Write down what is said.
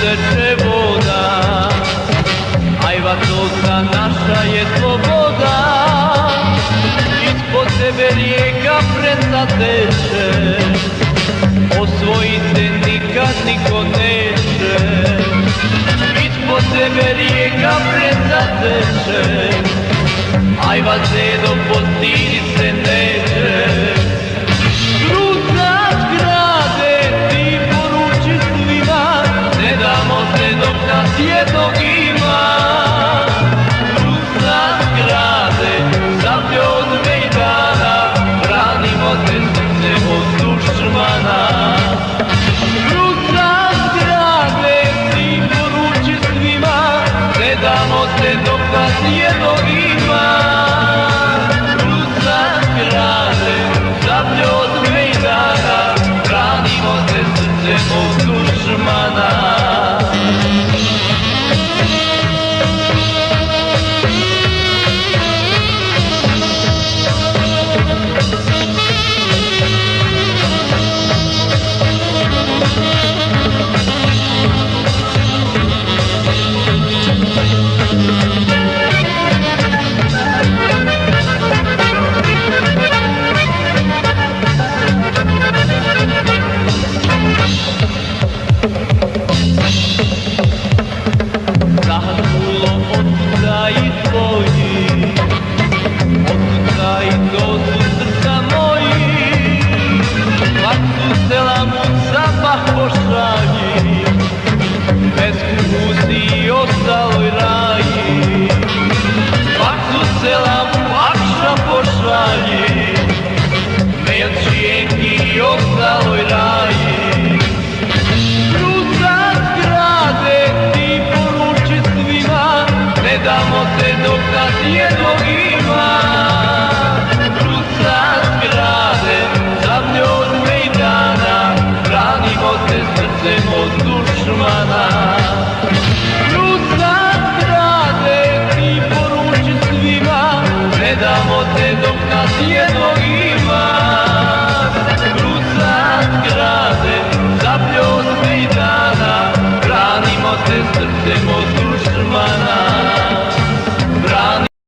teče voda, ajva toka naša je sloboda. Ispod tebe rijeka presa teče, osvojite nikad niko neće. Ispod tebe rijeka presa teče, ajva zedo postiri se neće. Kruca zgrade ti poruči svima, ne damo se dok nas jednog ima. Kruca zgrade, sablje od mejdana, branimo te srce od dušmana. Kruca zgrade ti poruči svima, ne damo se dok nas jednog ima. Kruca zgrade, sablje od mejdana, branimo te srce od dušmana. Damo se dok nas jednog ima. Kruca zgrade, sablje od mejdana, branimo se srcem od dušmana. Kruca zgrade, ti poruči svima, ne damo se dok nas jednog